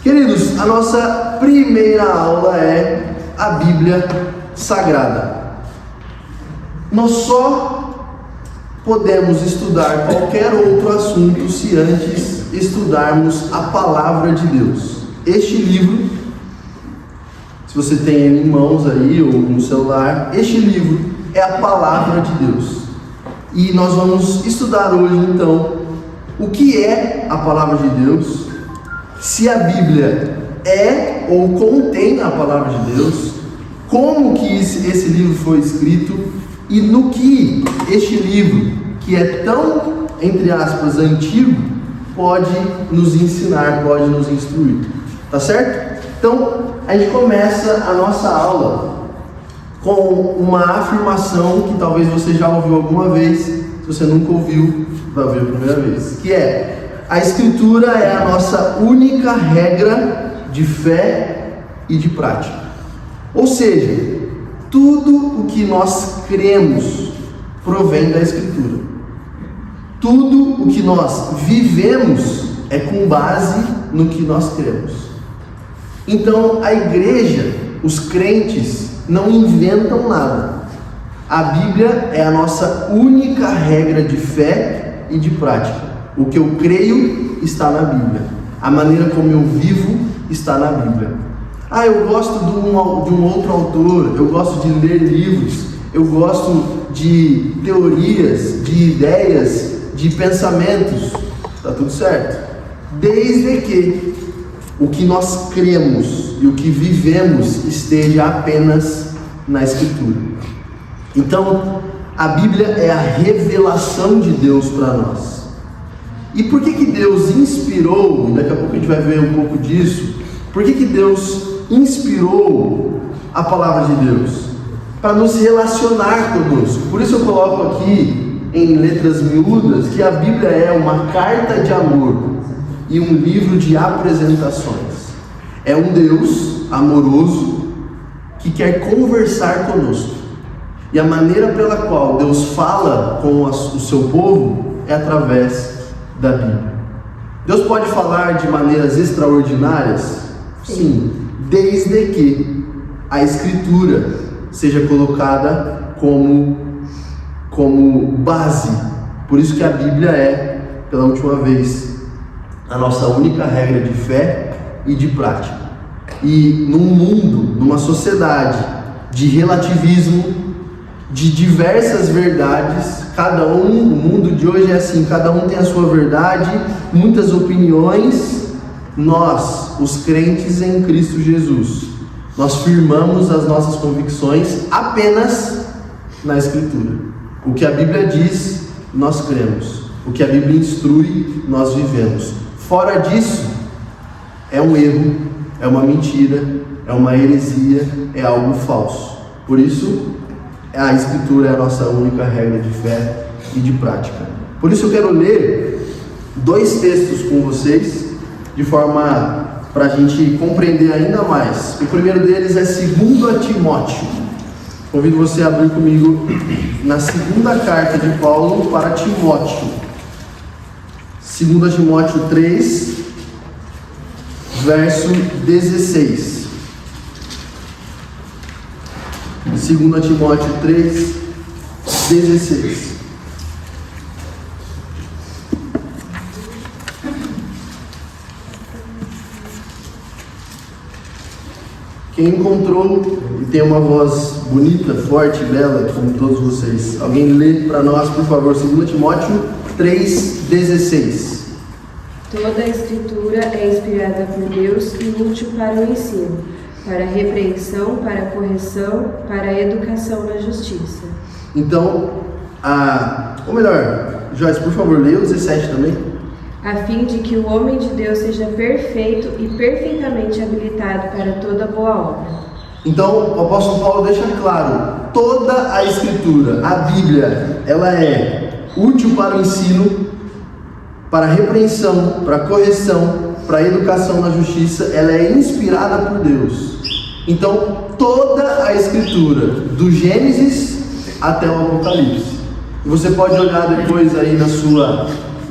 Queridos, a nossa primeira aula é a Bíblia Sagrada. Nós só podemos estudar qualquer outro assunto se antes estudarmos a Palavra de Deus. Este livro, se você tem ele em mãos aí ou no celular, este livro é a Palavra de Deus. E nós vamos estudar hoje então o que é a Palavra de Deus, se a Bíblia é ou contém a Palavra de Deus, como que esse livro foi escrito e no que este livro, que é tão, entre aspas, antigo, pode nos ensinar, pode nos instruir. Tá certo? Então, a gente começa a nossa aula com uma afirmação que talvez você já ouviu alguma vez. Se você nunca ouviu, vai ouvir a primeira vez, que é: a Escritura é a nossa única regra de fé e de prática. Ou seja, tudo o que nós cremos provém da Escritura. Tudo o que nós vivemos é com base no que nós cremos. Então, a igreja, os crentes, não inventam nada. A Bíblia é a nossa única regra de fé e de prática. O que eu creio está na Bíblia. A maneira como eu vivo está na Bíblia. Eu gosto de um outro autor, eu gosto de ler livros, eu gosto de teorias, de ideias, de pensamentos. Está tudo certo. Desde que o que nós cremos e o que vivemos esteja apenas na Escritura. Então, a Bíblia é a revelação de Deus para nós. E por que Deus inspirou, e daqui a pouco a gente vai ver um pouco disso, por que Deus inspirou a Palavra de Deus? Para nos relacionar conosco. Por isso eu coloco aqui em letras miúdas que a Bíblia é uma carta de amor e um livro de apresentações. É um Deus amoroso que quer conversar conosco. E a maneira pela qual Deus fala com o seu povo é através da Bíblia. Deus pode falar de maneiras extraordinárias? Sim, desde que a Escritura seja colocada como base. Por isso que a Bíblia é, pela última vez, a nossa única regra de fé e de prática. E num mundo, numa sociedade de relativismo, de diversas verdades, o mundo de hoje é assim, cada um tem a sua verdade, muitas opiniões. Nós, os crentes em Cristo Jesus, nós firmamos as nossas convicções apenas na Escritura. O que a Bíblia diz, nós cremos. O que a Bíblia instrui, nós vivemos. Fora disso, é um erro, é uma mentira, é uma heresia, é algo falso. Por isso, a Escritura é a nossa única regra de fé e de prática. Por isso eu quero ler 2 textos com vocês, de forma para a gente compreender ainda mais. O primeiro deles é 2 Timóteo. Convido você a abrir comigo na segunda carta de Paulo para Timóteo. 2 Timóteo 3, verso 16. 2 Timóteo 3, 16. Quem encontrou e tem uma voz bonita, forte, bela, como todos vocês, alguém lê para nós, por favor, 2 Timóteo 3, 16. Toda a Escritura é inspirada por Deus e útil para o ensino, para a repreensão, para a correção, para a educação na justiça. Então, ou melhor, Joyce, por favor, leia o 17 também. A fim de que o homem de Deus seja perfeito e perfeitamente habilitado para toda boa obra. Então, o apóstolo Paulo deixa claro, toda a Escritura, a Bíblia, ela é útil para o ensino, para a repreensão, para a correção, para a educação na justiça, ela é inspirada por Deus. Então, toda a Escritura, do Gênesis até o Apocalipse. E você pode olhar depois aí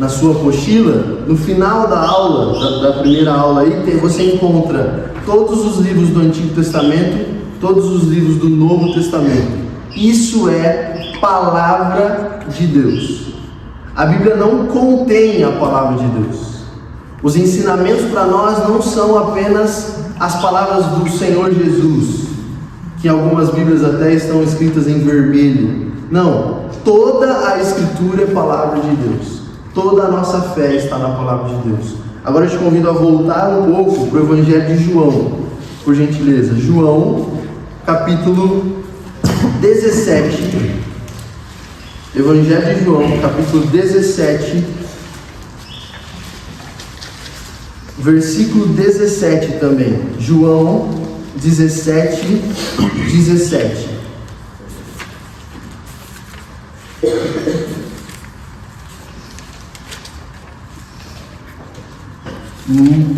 na sua apostila, no final da aula, da primeira aula aí, você encontra todos os livros do Antigo Testamento, todos os livros do Novo Testamento. Isso é palavra de Deus. A Bíblia não contém a palavra de Deus. Os ensinamentos para nós não são apenas as palavras do Senhor Jesus, que em algumas Bíblias até estão escritas em vermelho. Não, toda a Escritura é palavra de Deus. Toda a nossa fé está na palavra de Deus. Agora eu te convido a voltar um pouco para o Evangelho de João, por gentileza. João, capítulo 17. Evangelho de João, capítulo 17, versículo 17 também. João 17, 17.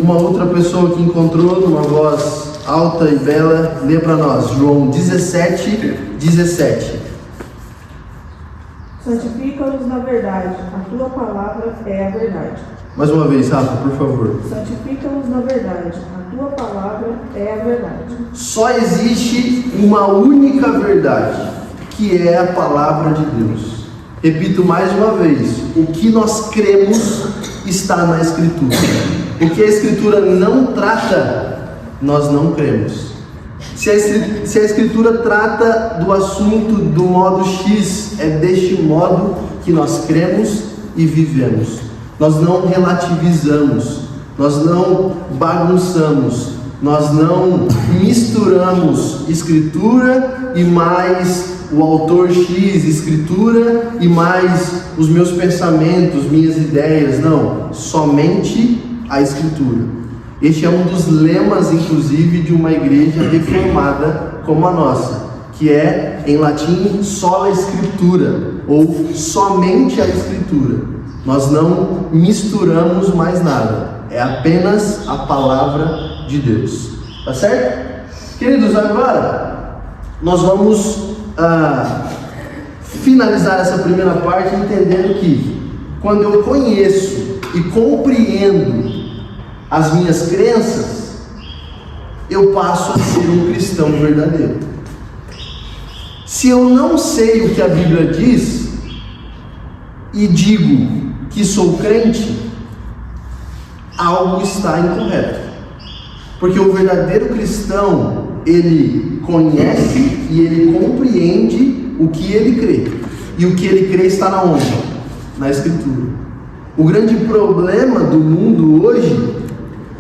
Uma outra pessoa que encontrou numa voz alta e bela, lê para nós. João 17, 17. Santifica-nos na verdade, a tua palavra é a verdade. Mais uma vez, Rafa, por favor. Santifica-nos na verdade, a tua palavra é a verdade. Só existe uma única verdade, que é a palavra de Deus. Repito mais uma vez, o que nós cremos está na Escritura. O que a Escritura não trata, nós não cremos. Se a Escritura trata do assunto do modo X, é deste modo que nós cremos e vivemos. Nós não relativizamos, nós não bagunçamos, nós não misturamos Escritura e mais o autor X, Escritura e mais os meus pensamentos, minhas ideias. Não, somente a Escritura. Este é um dos lemas, inclusive, de uma igreja reformada como a nossa, que é, em latim, sola Scriptura, ou somente a Escritura. Nós não misturamos mais nada, é apenas a palavra de Deus. Tá certo? Queridos, agora nós vamos finalizar essa primeira parte entendendo que quando eu conheço e compreendo as minhas crenças, eu passo a ser um cristão verdadeiro. Se eu não sei o que a Bíblia diz e digo que sou crente, algo está incorreto. Porque o verdadeiro cristão, ele conhece e ele compreende o que ele crê. E o que ele crê está na onde? Na Escritura. O grande problema do mundo hoje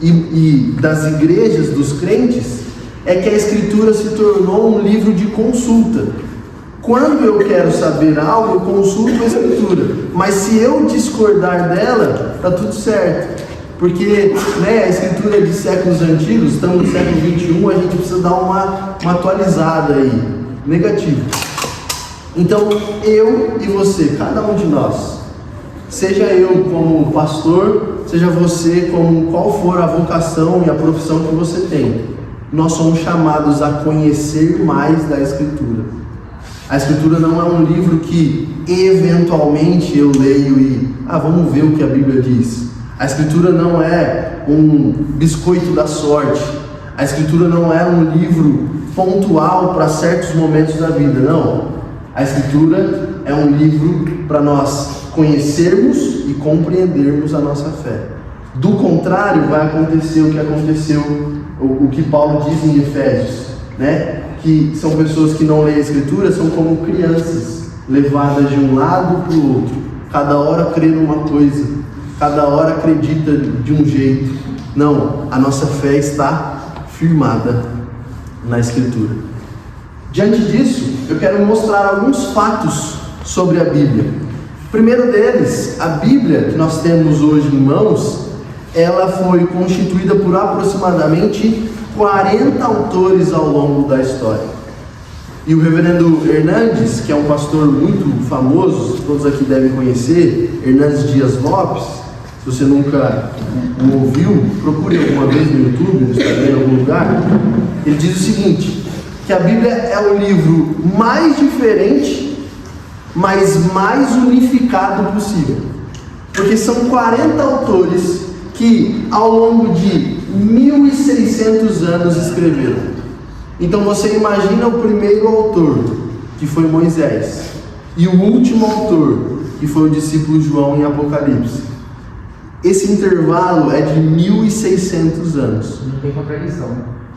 e das igrejas, dos crentes, é que a Escritura se tornou um livro de consulta. Quando eu quero saber algo, eu consulto a Escritura. Mas se eu discordar dela, está tudo certo. Porque a Escritura é de séculos antigos, estamos no século 21, a gente precisa dar uma atualizada aí. Negativo. Então, eu e você, cada um de nós, seja eu como pastor, seja você como qual for a vocação e a profissão que você tem, nós somos chamados a conhecer mais da Escritura. A Escritura não é um livro que eventualmente eu leio e vamos ver o que a Bíblia diz. A Escritura não é um biscoito da sorte. A Escritura não é um livro pontual para certos momentos da vida, não. A Escritura é um livro para nós conhecermos e compreendermos a nossa fé. Do contrário, vai acontecer o que aconteceu, o que Paulo diz em Efésios, que são pessoas que não leem a Escritura, são como crianças, levadas de um lado para o outro, cada hora crê numa coisa, cada hora acredita de um jeito. Não, a nossa fé está firmada na Escritura. Diante disso, eu quero mostrar alguns fatos sobre a Bíblia. O primeiro deles, a Bíblia que nós temos hoje em mãos, ela foi constituída por aproximadamente 40 autores ao longo da história. E o reverendo Hernandes, que é um pastor muito famoso, todos aqui devem conhecer, Hernandes Dias Lopes. Se você nunca o ouviu, procure alguma vez no YouTube, no Instagram, em algum lugar. Ele diz o seguinte, que a Bíblia é o livro mais diferente, mas mais unificado possível. Porque são 40 autores que ao longo de 1.600 anos escreveram. Então você imagina o primeiro autor, que foi Moisés, e o último autor, que foi o discípulo João em Apocalipse. Esse intervalo é de 1.600 anos. Não tem contradição.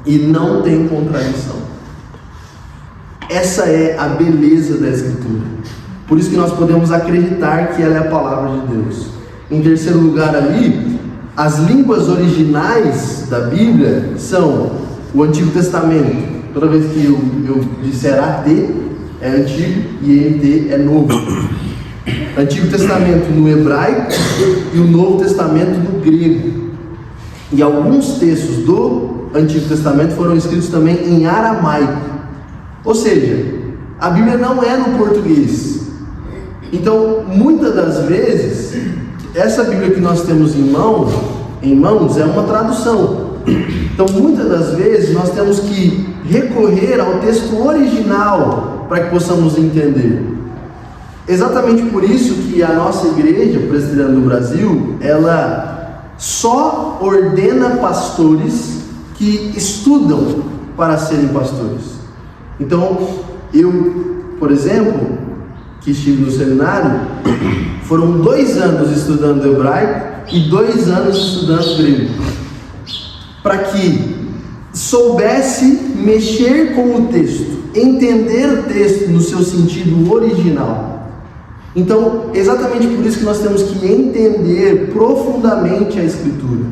E não tem contradição. Essa é a beleza da Escritura. Por isso que nós podemos acreditar que ela é a palavra de Deus. Em terceiro lugar ali, as línguas originais da Bíblia são o Antigo Testamento. Toda vez que eu disser AT, é antigo e ENT é novo. Antigo Testamento no hebraico e o Novo Testamento no grego. E alguns textos do Antigo Testamento foram escritos também em aramaico. Ou seja, a Bíblia não é no português. Então, muitas das vezes, essa Bíblia que nós temos em mãos é uma tradução. Então, muitas das vezes, nós temos que recorrer ao texto original para que possamos entender. Exatamente por isso que a nossa igreja presbiteriana do Brasil, ela só ordena pastores que estudam para serem pastores. Então, eu, por exemplo, que estive no seminário, foram 2 anos estudando hebraico e 2 anos estudando grego, para que soubesse mexer com o texto, entender o texto no seu sentido original. Então, exatamente por isso que nós temos que entender profundamente a Escritura.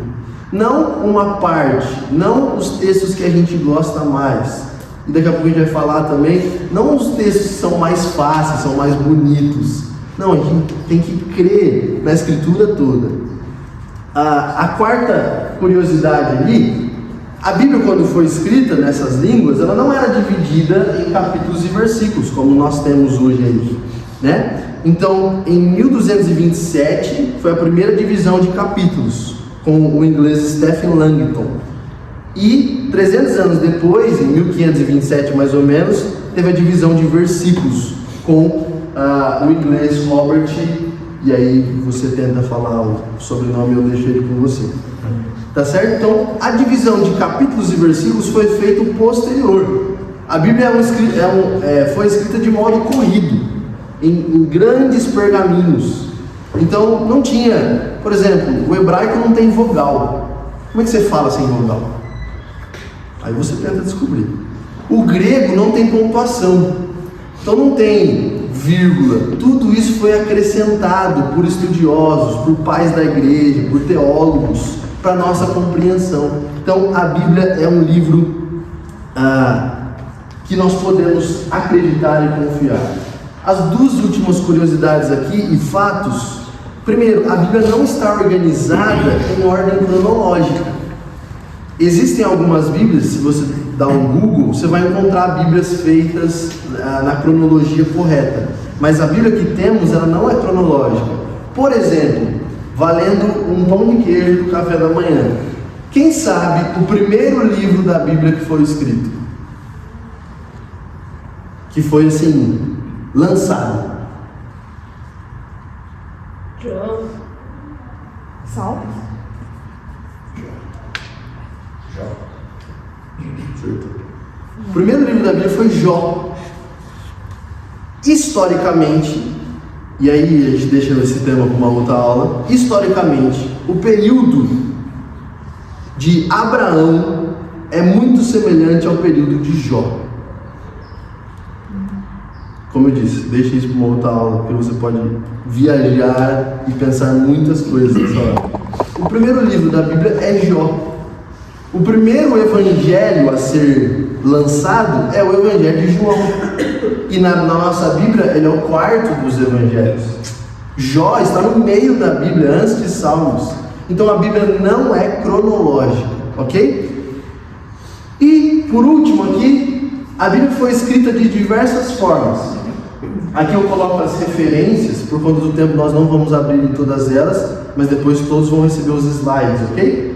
Não uma parte, não os textos que a gente gosta mais. E daqui a pouco a gente vai falar também, não os textos que são mais fáceis, são mais bonitos. Não, a gente tem que crer na Escritura toda. A quarta curiosidade ali, a Bíblia, quando foi escrita nessas línguas, ela não era dividida em capítulos e versículos, como nós temos hoje aí, né? Então, em 1227, foi a primeira divisão de capítulos, com o inglês Stephen Langton. E 300 anos depois, em 1527 mais ou menos, teve a divisão de versículos, com o inglês Robert, e aí você tenta falar o sobrenome, eu deixo ele com você. Tá certo? Então, a divisão de capítulos e versículos foi feita posterior. A Bíblia foi escrita de modo corrido, em grandes pergaminhos. Então, não tinha, por exemplo, o hebraico não tem vogal. Como é que você fala sem vogal? Aí você tenta descobrir. O grego não tem pontuação, então não tem vírgula. Tudo isso foi acrescentado por estudiosos, por pais da igreja, por teólogos, para nossa compreensão. Então a Bíblia é um livro que nós podemos acreditar e confiar. As 2 últimas curiosidades aqui e fatos. Primeiro, a Bíblia não está organizada em ordem cronológica. Existem algumas Bíblias, se você dá um Google, você vai encontrar Bíblias feitas na cronologia correta. Mas a Bíblia que temos, ela não é cronológica. Por exemplo, valendo um pão de queijo do café da manhã. Quem sabe o primeiro livro da Bíblia que foi escrito? Que foi assim, lançado. João. Salmos? O primeiro livro da Bíblia foi Jó. Historicamente, e aí a gente deixa esse tema para uma outra aula, historicamente, o período de Abraão é muito semelhante ao período de Jó. Como eu disse, deixa isso para uma outra aula, porque você pode viajar e pensar muitas coisas nessa hora. O primeiro livro da Bíblia é Jó. O primeiro evangelho a ser lançado é o Evangelho de João. E na nossa Bíblia, ele é o 4º dos evangelhos. Jó está no meio da Bíblia, antes de Salmos. Então a Bíblia não é cronológica, ok? E, por último aqui, a Bíblia foi escrita de diversas formas. Aqui eu coloco as referências, por conta do tempo nós não vamos abrir em todas elas, mas depois todos vão receber os slides, ok?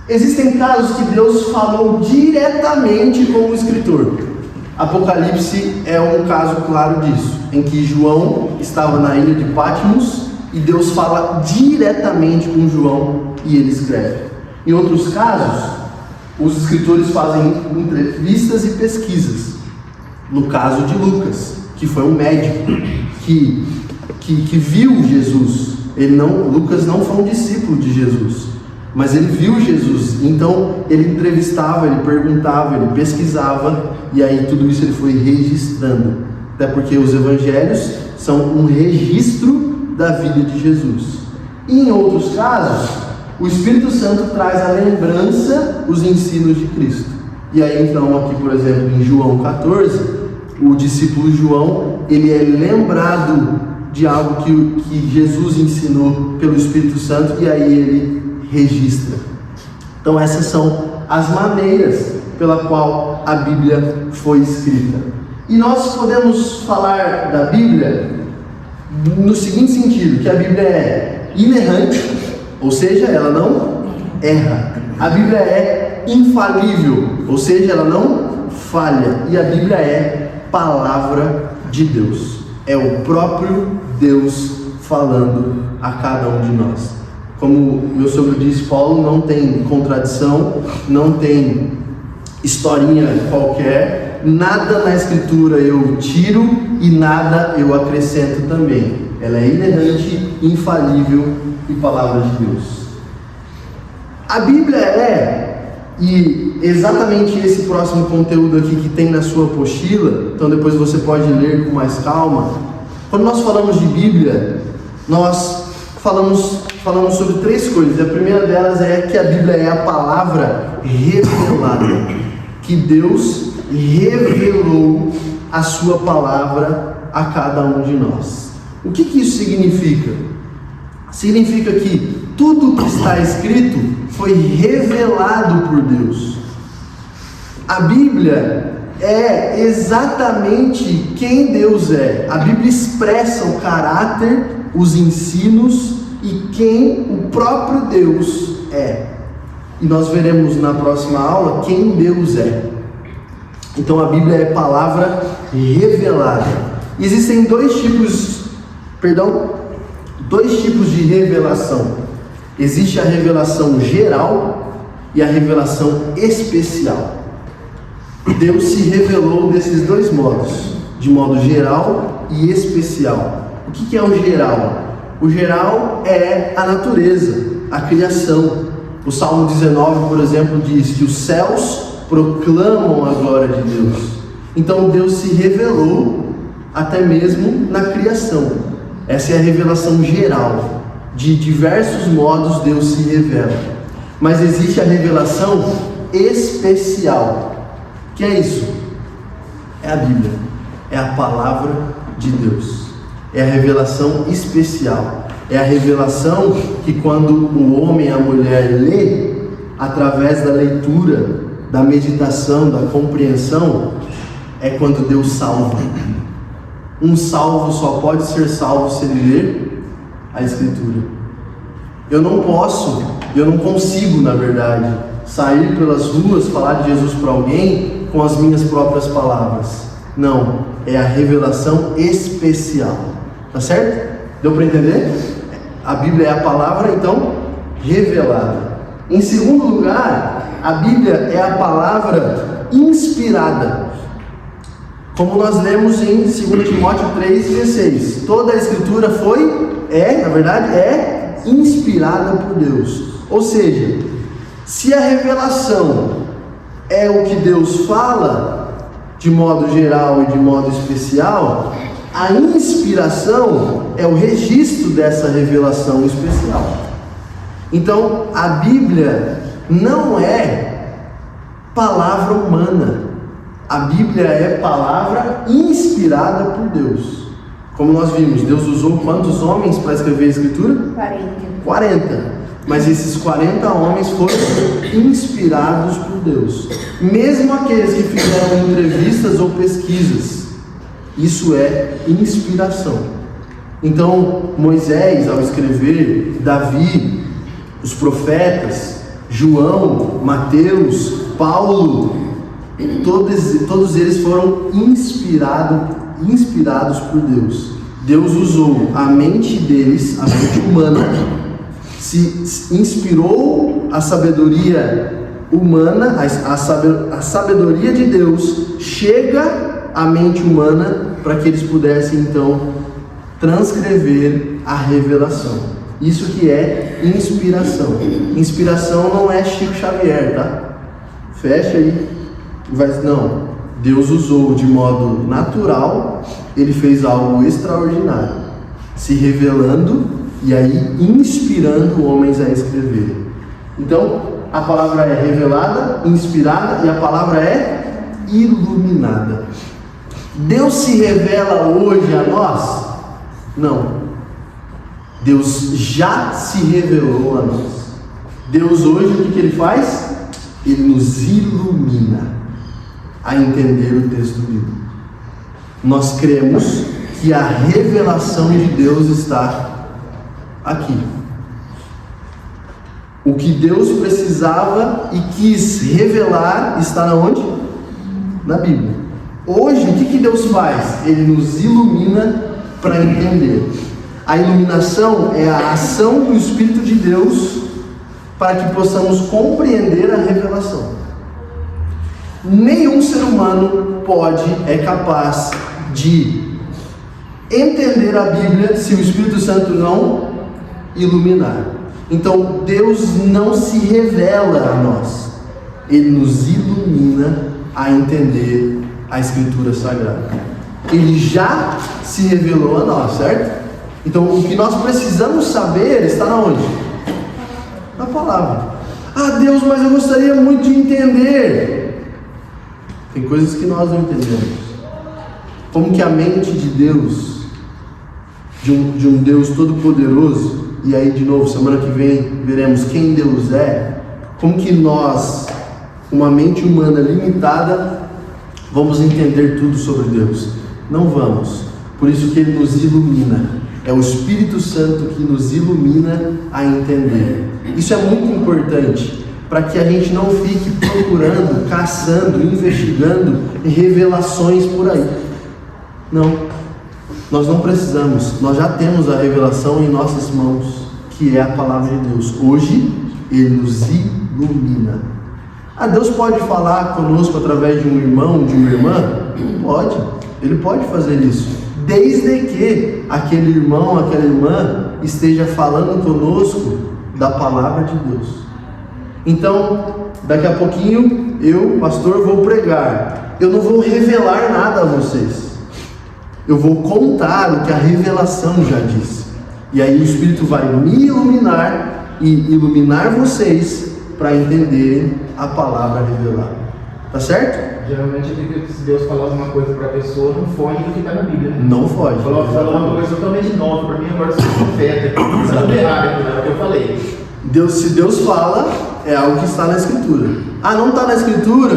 Existem casos que Deus falou diretamente com o escritor. Apocalipse é um caso claro disso, em que João estava na ilha de Patmos e Deus fala diretamente com João e ele escreve. Em outros casos, os escritores fazem entrevistas e pesquisas. No caso de Lucas, que foi um médico que viu Jesus. Lucas não foi um discípulo de Jesus, mas ele viu Jesus. Então ele entrevistava, ele perguntava, ele pesquisava, e aí tudo isso ele foi registrando. Até porque os evangelhos são um registro da vida de Jesus. E em outros casos, o Espírito Santo traz à lembrança os ensinos de Cristo. E aí então aqui, por exemplo, em João 14, o discípulo João, ele é lembrado de algo que Jesus ensinou pelo Espírito Santo, e aí ele registra. Então essas são as maneiras pela qual a Bíblia foi escrita. E nós podemos falar da Bíblia no seguinte sentido, que a Bíblia é inerrante, ou seja, ela não erra. A Bíblia é infalível, ou seja, ela não falha. E a Bíblia é palavra de Deus. É o próprio Deus falando a cada um de nós. Como meu sogro disse, Paulo, não tem contradição, não tem historinha qualquer, nada na Escritura eu tiro e nada eu acrescento também. Ela é inerrante, infalível e palavra de Deus. A Bíblia e exatamente esse próximo conteúdo aqui que tem na sua apostila, então depois você pode ler com mais calma. Quando nós falamos de Bíblia, nós falamos sobre três coisas. A primeira delas é que a Bíblia é a palavra revelada, que Deus revelou a sua palavra a cada um de nós. O que isso significa? Significa que tudo que está escrito foi revelado por Deus. A Bíblia é exatamente quem Deus é. A Bíblia expressa o caráter, os ensinos e quem o próprio Deus é. E nós veremos na próxima aula quem Deus é. Então a Bíblia é palavra revelada. Existem dois tipos de revelação. Existe a revelação geral e a revelação especial. Deus se revelou desses dois modos, de modo geral e especial. O que é o geral? O geral é a natureza, a criação. O Salmo 19, por exemplo, diz que os céus proclamam a glória de Deus. Então Deus se revelou até mesmo na criação. Essa é a revelação geral. De diversos modos Deus se revela. Mas existe a revelação especial. Que é isso? É a Bíblia. É a palavra de Deus. É a revelação especial. É a revelação que quando o homem e a mulher lê, através da leitura, da meditação, da compreensão, é quando Deus salva. Um salvo só pode ser salvo se ele ler a Escritura. Eu não consigo, na verdade, sair pelas ruas, falar de Jesus para alguém com as minhas próprias palavras. Não, é a revelação especial. Tá certo? Deu para entender? A Bíblia é a palavra, então, revelada. Em segundo lugar, a Bíblia é a palavra inspirada. Como nós lemos em 2 Timóteo 3,16. Toda a Escritura é inspirada por Deus. Ou seja, se a revelação é o que Deus fala, de modo geral e de modo especial, a inspiração é o registro dessa revelação especial. Então, a Bíblia não é palavra humana. A Bíblia é palavra inspirada por Deus. Como nós vimos, Deus usou quantos homens para escrever a Escritura? 40. Mas esses 40 homens foram inspirados por Deus. Mesmo aqueles que fizeram entrevistas ou pesquisas, isso é inspiração. Então, Moisés, ao escrever, Davi, os profetas, João, Mateus, Paulo, todos eles foram inspirados por Deus. Deus usou a mente deles, a mente humana, se inspirou a sabedoria humana, a sabedoria de Deus chega à mente humana para que eles pudessem então transcrever a revelação. Isso que é inspiração. Inspiração não é Chico Xavier, tá? Fecha aí. Não. Deus usou de modo natural, ele fez algo extraordinário, se revelando e aí inspirando homens a escreverem. Então, a palavra é revelada, inspirada, e a palavra é iluminada. Deus se revela hoje a nós? Não. Deus já se revelou a nós. Deus hoje, o que ele faz? Ele nos ilumina a entender o texto bíblico. Nós cremos que a revelação de Deus está aqui. O que Deus precisava e quis revelar está na onde? Na Bíblia. Hoje, o que Deus faz? Ele nos ilumina para entender. A iluminação é a ação do Espírito de Deus para que possamos compreender a revelação. Nenhum ser humano é capaz de entender a Bíblia se o Espírito Santo não iluminar. Então Deus não se revela a nós, Ele nos ilumina a entender a Escritura Sagrada. Ele já se revelou a nós, certo? Então o que nós precisamos saber está na onde? Na palavra. Ah, Deus, mas eu gostaria muito de entender. Tem coisas que nós não entendemos. Como que a mente de Deus, de um Deus todo-poderoso, e aí de novo, semana que vem, veremos quem Deus é, como que nós, uma mente humana limitada, vamos entender tudo sobre Deus? Não vamos. Por isso que Ele nos ilumina. É o Espírito Santo que nos ilumina a entender. Isso é muito importante, para que a gente não fique procurando, caçando, investigando revelações por aí. Não, nós não precisamos, nós já temos a revelação em nossas mãos, que é a palavra de Deus. Hoje, Ele nos ilumina. Ah, Deus pode falar conosco através de um irmão, de uma irmã? Pode, Ele pode fazer isso, desde que aquele irmão, aquela irmã esteja falando conosco da palavra de Deus. Então, daqui a pouquinho, eu, pastor, vou pregar. Eu não vou revelar nada a vocês. Eu vou contar o que a revelação já disse. E aí o Espírito vai me iluminar e iluminar vocês para entenderem a palavra revelada. Tá certo? Geralmente eu digo que se Deus falar alguma coisa para a pessoa, não foge do que está na Bíblia, né? Não foge. Falou uma coisa totalmente nova para mim, agora eu sou profeta. Isso é errado, né? O que eu falei. Se Deus fala, é algo que está na Escritura. Ah, não está na Escritura?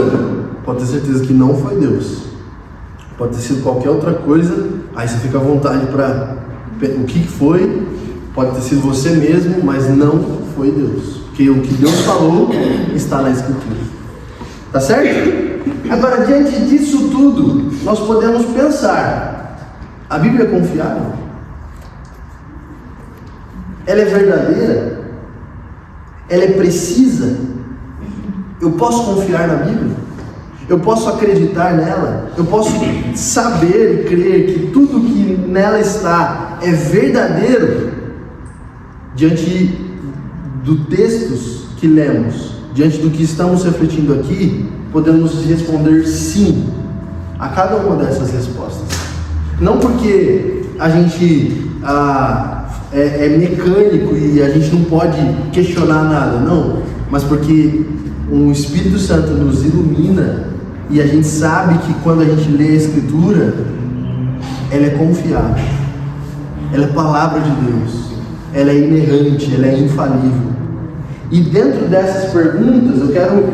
Pode ter certeza que não foi Deus. Pode ter sido qualquer outra coisa. Aí você fica à vontade para o que foi. Pode ter sido você mesmo, mas não foi Deus. Porque o que Deus falou está na Escritura. Tá certo? Agora, diante disso tudo, nós podemos pensar: a Bíblia é confiável? Ela é verdadeira? Ela é precisa? Eu posso confiar na Bíblia? Eu posso acreditar nela? Eu posso saber e crer que tudo que nela está é verdadeiro? Diante dos textos que lemos, diante do que estamos refletindo aqui, podemos responder sim a cada uma dessas respostas. Não porque a gente é mecânico e a gente não pode questionar nada, não, mas porque o Espírito Santo nos ilumina e a gente sabe que quando a gente lê a Escritura, ela é confiável, ela é palavra de Deus, ela é inerrante, ela é infalível. E dentro dessas perguntas, eu quero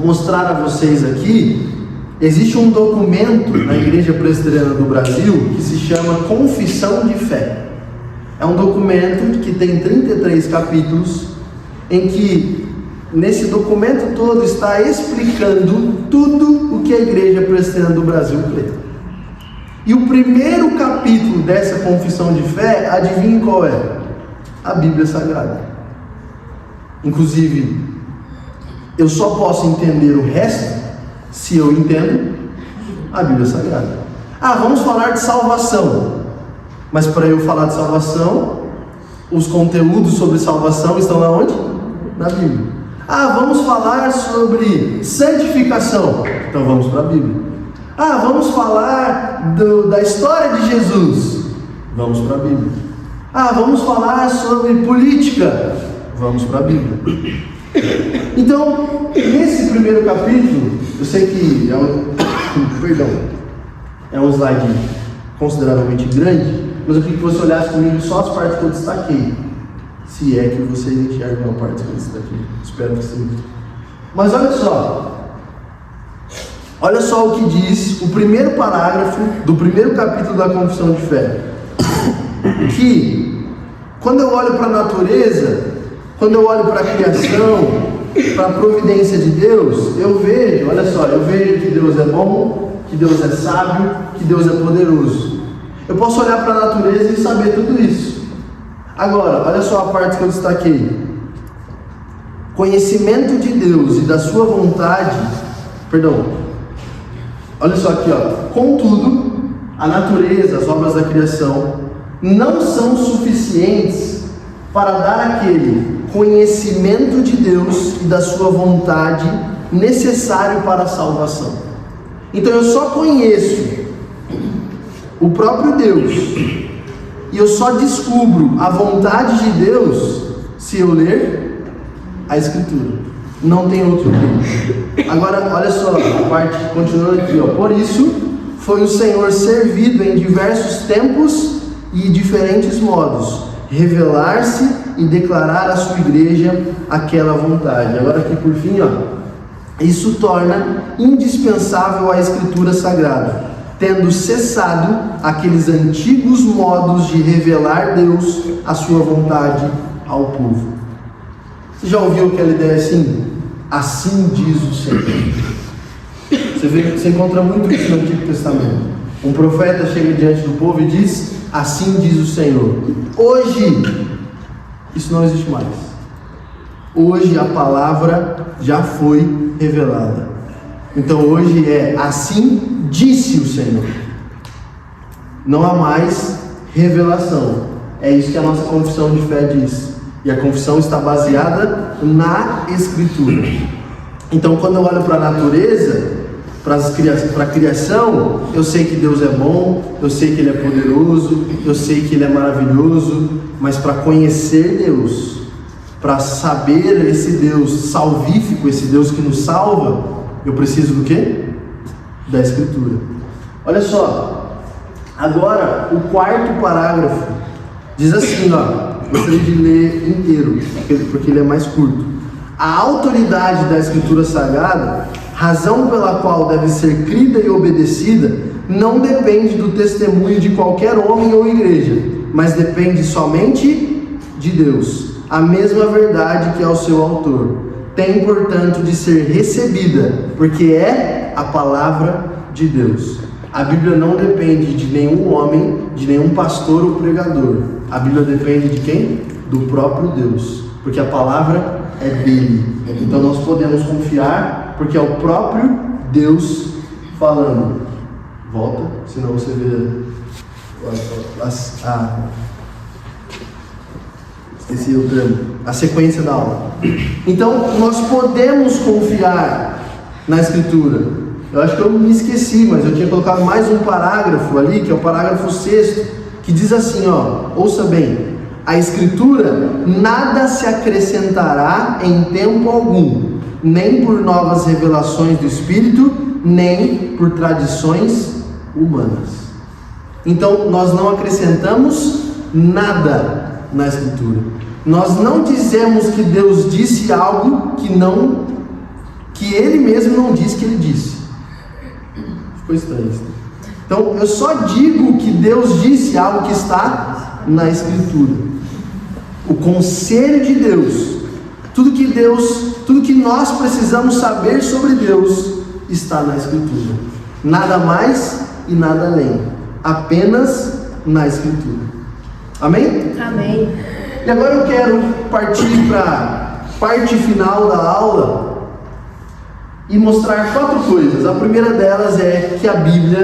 mostrar a vocês aqui, existe um documento na Igreja Presbiteriana do Brasil que se chama Confissão de Fé. É um documento que tem 33 capítulos, em que nesse documento todo está explicando tudo o que a Igreja Presbiteriana do Brasil crê. E o primeiro capítulo dessa confissão de fé, adivinhe qual é? A Bíblia Sagrada. Inclusive, eu só posso entender o resto se eu entendo a Bíblia Sagrada. Vamos falar de salvação. Mas para eu falar de salvação, os conteúdos sobre salvação estão na onde? Na Bíblia. Vamos falar sobre santificação. Então vamos para a Bíblia. Vamos falar da história de Jesus. Vamos para a Bíblia. Vamos falar sobre política. Vamos para a Bíblia. Então, nesse primeiro capítulo, eu sei que é um slide consideravelmente grande, mas eu queria que você olhasse comigo só as partes que eu destaquei. Se é que você enxerga uma parte que eu destaquei. Espero que sim. Mas olha só. Olha só o que diz o primeiro parágrafo do primeiro capítulo da Confissão de Fé. Que, quando eu olho para a natureza, quando eu olho para a criação, para a providência de Deus, eu vejo que Deus é bom, que Deus é sábio, que Deus é poderoso. Eu posso olhar para a natureza e saber tudo isso. Agora, olha só a parte que eu destaquei. Conhecimento de Deus e da sua vontade, olha só aqui, contudo, a natureza, as obras da criação, não são suficientes para dar aquele conhecimento de Deus e da sua vontade necessário para a salvação. Então eu só conheço o próprio Deus e eu só descubro a vontade de Deus se eu ler a Escritura. Não tem outro jeito. Agora, olha só a parte, continuando aqui, Por isso, foi o Senhor servido em diversos tempos e diferentes modos, revelar-se e declarar à sua igreja aquela vontade. Agora aqui por fim, isso torna indispensável a Escritura Sagrada, tendo cessado aqueles antigos modos de revelar Deus a sua vontade ao povo. Você já ouviu aquela ideia assim? Assim diz o Senhor. Você encontra muito isso no Antigo Testamento. Um profeta chega diante do povo e diz: assim diz o Senhor. Hoje, isso não existe mais. Hoje a palavra já foi revelada. Então hoje é assim disse o Senhor. Não há mais revelação. É isso que a nossa confissão de fé diz. E a confissão está baseada na Escritura. Então, quando eu olho para a natureza, para a criação, eu sei que Deus é bom, eu sei que Ele é poderoso, eu sei que Ele é maravilhoso, mas para conhecer Deus, para saber esse Deus salvífico, esse Deus que nos salva, eu preciso do quê? Da Escritura. Olha só, agora o quarto parágrafo diz assim, gostaria de ler inteiro, porque ele é mais curto. A autoridade da Escritura Sagrada, razão pela qual deve ser crida e obedecida, não depende do testemunho de qualquer homem ou igreja, mas depende somente de Deus. A mesma verdade que é o seu autor. Tem, portanto, de ser recebida, porque é a palavra de Deus. A Bíblia não depende de nenhum homem, de nenhum pastor ou pregador. A Bíblia depende de quem? Do próprio Deus, porque a palavra é dele. Então nós podemos confiar, porque é o próprio Deus falando. Volta, senão você vê esqueci o termo, a sequência da aula. Então nós podemos confiar na Escritura. Eu acho que eu me esqueci, mas eu tinha colocado mais um parágrafo ali, que é o parágrafo 6º, que diz assim, ouça bem: a Escritura nada se acrescentará em tempo algum, nem por novas revelações do Espírito, nem por tradições humanas. Então nós não acrescentamos nada na Escritura. Nós não dizemos que Deus disse algo que Ele mesmo não disse que Ele disse. Ficou estranho isso. Então eu só digo que Deus disse algo que está na Escritura. O conselho de Deus, tudo que nós precisamos saber sobre Deus está na Escritura. Nada mais e nada além. apenas na Escritura. Amém? Amém. E agora eu quero partir para a parte final da aula e mostrar 4 coisas. A primeira delas é que a Bíblia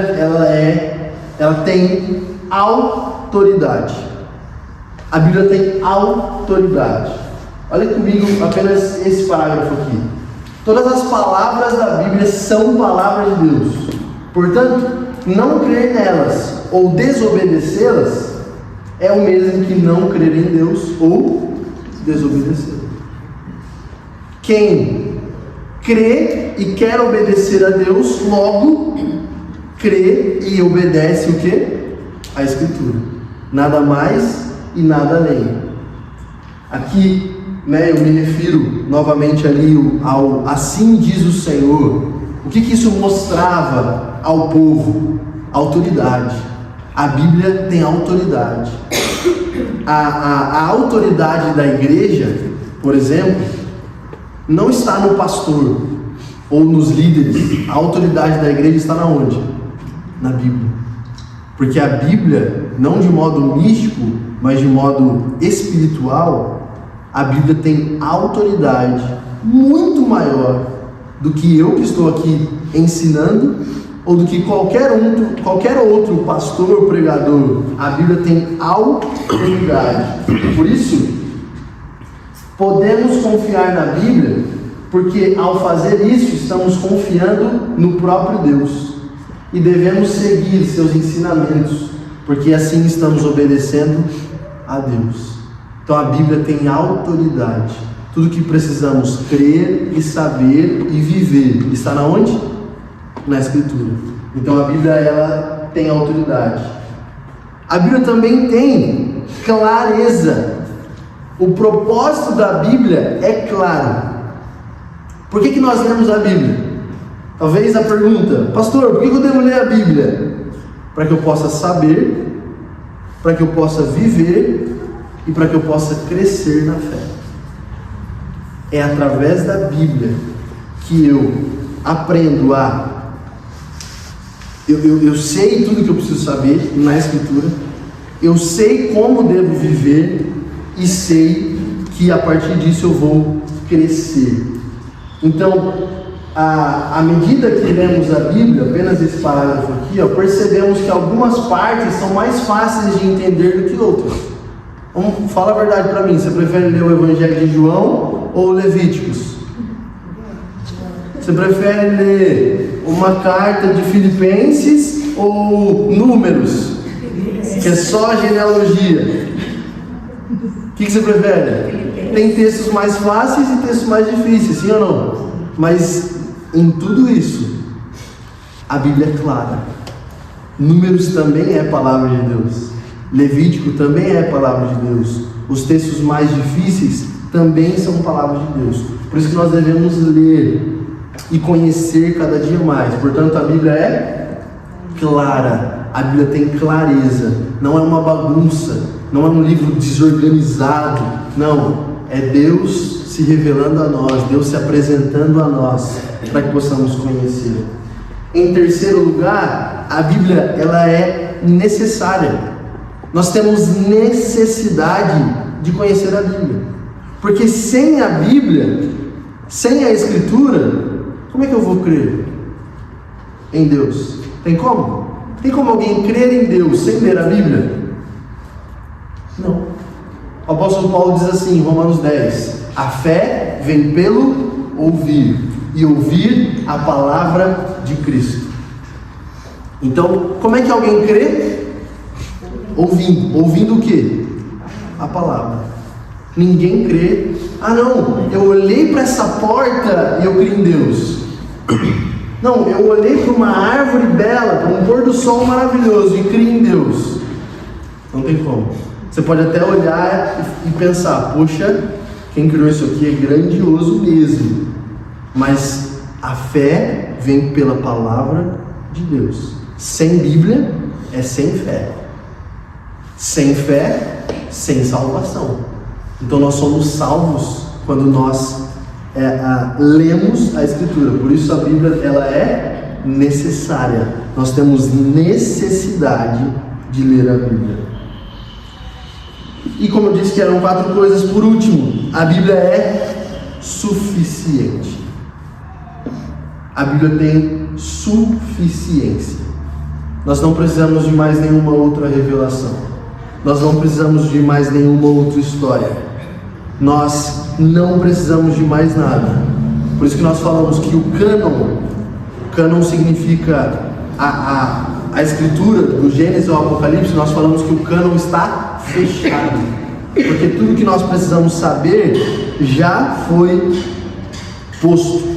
ela tem autoridade. A Bíblia tem autoridade. Olha comigo apenas esse parágrafo aqui. Todas as palavras da Bíblia são palavras de Deus. Portanto, não crer nelas ou desobedecê-las é o mesmo que não crer em Deus ou desobedecê-lo. Quem crê e quer obedecer a Deus, logo crê e obedece o quê? A Escritura. Nada mais e nada além. Aqui, eu me refiro novamente ali ao assim diz o Senhor. O que isso mostrava ao povo? Autoridade. A Bíblia tem autoridade. A autoridade da igreja, por exemplo, não está no pastor ou nos líderes. A autoridade da igreja está na onde? Na Bíblia. Porque a Bíblia, não de modo místico, mas de modo espiritual, a Bíblia tem autoridade muito maior do que eu que estou aqui ensinando ou do que qualquer outro pastor ou pregador. A Bíblia tem autoridade. Por isso, podemos confiar na Bíblia, porque ao fazer isso, estamos confiando no próprio Deus. E devemos seguir seus ensinamentos, porque assim estamos obedecendo a Deus. Então a Bíblia tem autoridade. Tudo que precisamos crer e saber e viver está na onde? Na Escritura. Então a Bíblia ela tem autoridade. A Bíblia também tem clareza. O propósito da Bíblia é claro. Por que nós lemos a Bíblia? Talvez a pergunta: pastor, por que eu devo ler a Bíblia? Para que eu possa saber, para que eu possa viver e para que eu possa crescer na fé. É através da Bíblia que eu aprendo eu sei tudo que eu preciso saber na Escritura, eu sei como devo viver e sei que a partir disso eu vou crescer. Então, à medida que lemos a Bíblia, apenas esse parágrafo aqui, percebemos que algumas partes são mais fáceis de entender do que outras. Fala a verdade para mim, você prefere ler o Evangelho de João ou Levíticos? Você prefere ler uma carta de Filipenses ou Números, que é só genealogia? O que você prefere? Tem textos mais fáceis e textos mais difíceis, sim ou não? Mas em tudo isso, a Bíblia é clara. Números também é palavra de Deus. Levítico também é palavra de Deus. Os textos mais difíceis também são palavras de Deus. Por isso que nós devemos ler e conhecer cada dia mais. Portanto, a Bíblia é clara. A Bíblia tem clareza. Não é uma bagunça. Não é um livro desorganizado. Não. É Deus se revelando a nós. Deus se apresentando a nós para que possamos conhecer. Em terceiro lugar, a Bíblia ela é necessária. Nós temos necessidade de conhecer a Bíblia. Porque sem a Bíblia, sem a Escritura, como é que eu vou crer em Deus? Tem como? Tem como alguém crer em Deus sem ler a Bíblia? Não. O apóstolo Paulo diz assim em Romanos 10: a fé vem pelo ouvir, e ouvir a palavra de Cristo. Então, como é que alguém crê? Ouvindo. Ouvindo o quê? A palavra. Ninguém crê. Ah não, eu olhei para essa porta e eu criei em Deus. Não, eu olhei para uma árvore bela, para um pôr do sol maravilhoso e criei em Deus. Não tem como. Você pode até olhar e pensar: poxa, quem criou isso aqui é grandioso mesmo. Mas a fé vem pela palavra de Deus. Sem Bíblia é sem fé. Sem fé, sem salvação. Então nós somos salvos quando nós lemos a Escritura. Por isso a Bíblia ela é necessária. nós temos necessidade de ler a Bíblia. E como eu disse que eram 4 coisas, por último, a Bíblia é suficiente. A Bíblia tem suficiência. Nós não precisamos de mais nenhuma outra revelação. Nós não precisamos de mais nenhuma outra história. Nós não precisamos de mais nada. Por isso que nós falamos que o cânon significa a escritura do Gênesis ao Apocalipse. Nós falamos que o cânon está fechado, porque tudo que nós precisamos saber já foi posto,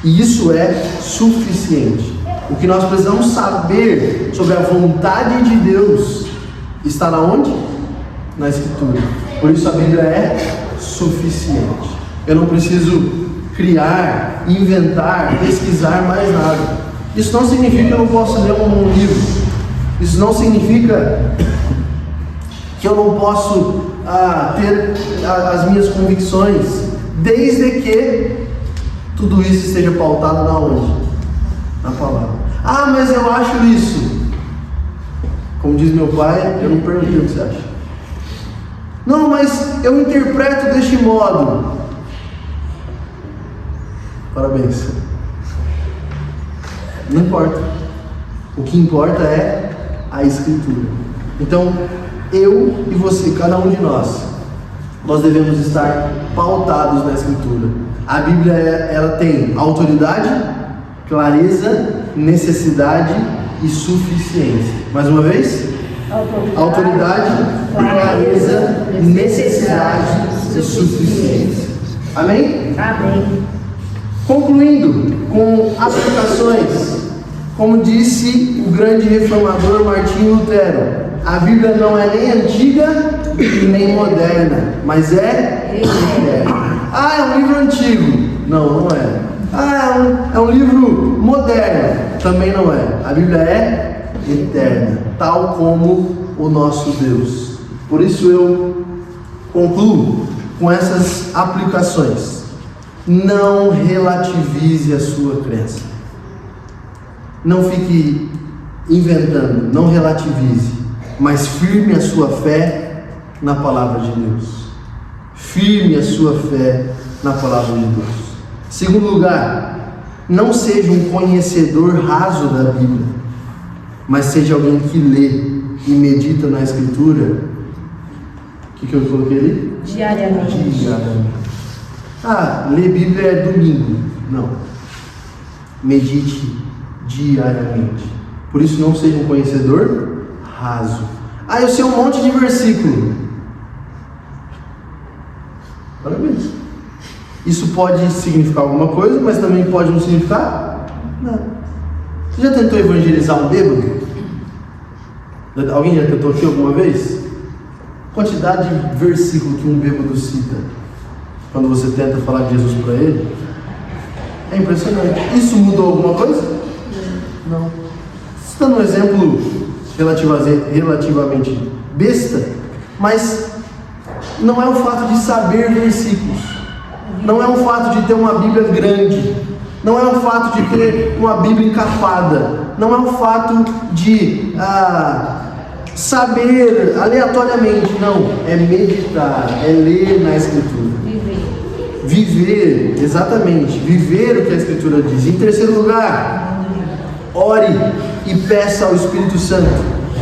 e isso é suficiente. O que nós precisamos saber sobre a vontade de Deus está na onde? Na Escritura. Por isso a Bíblia é suficiente. Eu não preciso criar, inventar, pesquisar mais nada. Isso não significa que eu não posso ler um livro. Isso não significa que eu não posso ter as minhas convicções, desde que tudo isso esteja pautado na onde? Na palavra. Ah, mas eu acho isso. Como diz meu pai, eu não perguntei o que você acha. Não, mas eu interpreto deste modo. Parabéns. Não importa. O que importa é a Escritura. Então, eu e você, cada um de nós devemos estar pautados na Escritura. A Bíblia, ela tem autoridade, clareza, necessidade e suficiência. Mais uma vez? Autoridade, clareza, necessidade e suficiência. Amém? Amém. Concluindo com aplicações, como disse o grande reformador Martinho Lutero, a Bíblia não é nem antiga e nem moderna, mas é eterna. Ah, é um livro antigo. Não, não é. Ah, é um livro moderno. Também não é. A Bíblia é eterna, tal como o nosso Deus. Por isso eu concluo com essas aplicações. Não relativize a sua crença. Não fique inventando, não relativize, mas firme a sua fé na palavra de Deus. Firme a sua fé na palavra de Deus. Segundo lugar, não seja um conhecedor raso da Bíblia, mas seja alguém que lê e medita na Escritura. O que eu coloquei ali? Diariamente. Ah, ler Bíblia é domingo. Não. Medite diariamente. Por isso, não seja um conhecedor raso. Ah, eu sei um monte de versículo. Parabéns. Isso pode significar alguma coisa, mas também pode não significar nada. Você já tentou evangelizar um bêbado? Alguém já tentou aqui alguma vez? Quantidade de versículo que um bêbado cita quando você tenta falar de Jesus para ele, é impressionante. Isso mudou alguma coisa? Não. Você está num exemplo relativamente besta, mas não é o fato de saber versículos, não é o fato de ter uma Bíblia grande, não é o fato de ter uma Bíblia encapada, não é o fato de saber aleatoriamente, não, é meditar, é ler na Escritura. Viver, exatamente, viver o que a Escritura diz. Em terceiro lugar, ore e peça ao Espírito Santo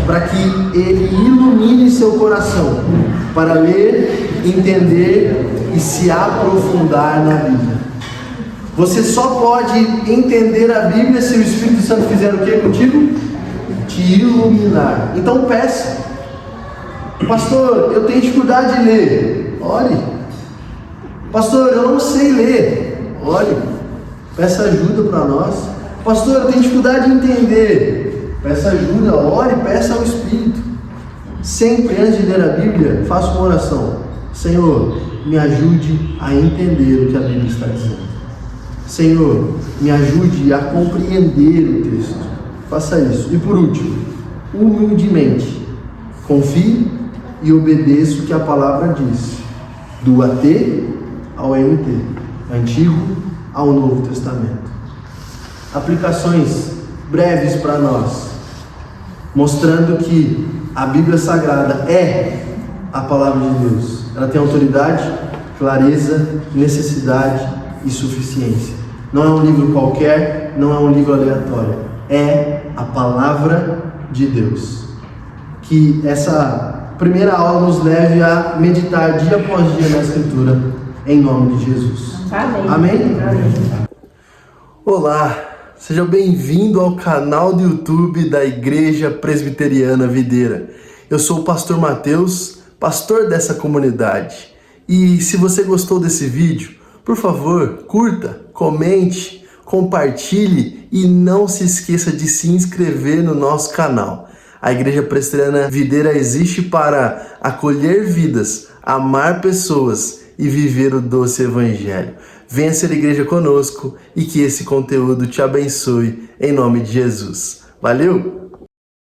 para que Ele ilumine seu coração para ler, entender e se aprofundar na Bíblia. Você só pode entender a Bíblia se o Espírito Santo fizer o que contigo? Te iluminar. Então peça. Pastor, eu tenho dificuldade de ler. Ore. Pastor, eu não sei ler. Ore. Peça ajuda para nós. Pastor, eu tenho dificuldade de entender. Peça ajuda, ore, peça ao Espírito. Sempre antes de ler a Bíblia, faça uma oração. Senhor, me ajude a entender o que a Bíblia está dizendo. Senhor, me ajude a compreender o texto. Faça isso. E por último, humildemente, confie e obedeça o que a palavra diz. Do AT ao MT, Antigo ao Novo Testamento. Aplicações breves para nós, mostrando que a Bíblia Sagrada é a palavra de Deus. Ela tem autoridade, clareza, necessidade e suficiência. Não é um livro qualquer, não é um livro aleatório. É a palavra de Deus. Que essa primeira aula nos leve a meditar dia após dia na Escritura, em nome de Jesus. Amém. Amém? Amém. Olá, seja bem-vindo ao canal do YouTube da Igreja Presbiteriana Videira. Eu sou o pastor Mateus, pastor dessa comunidade. E se você gostou desse vídeo, por favor, curta, comente, compartilhe e não se esqueça de se inscrever no nosso canal. A Igreja Presbiteriana Videira existe para acolher vidas, amar pessoas e viver o doce Evangelho. Venha ser igreja conosco e que esse conteúdo te abençoe em nome de Jesus. Valeu!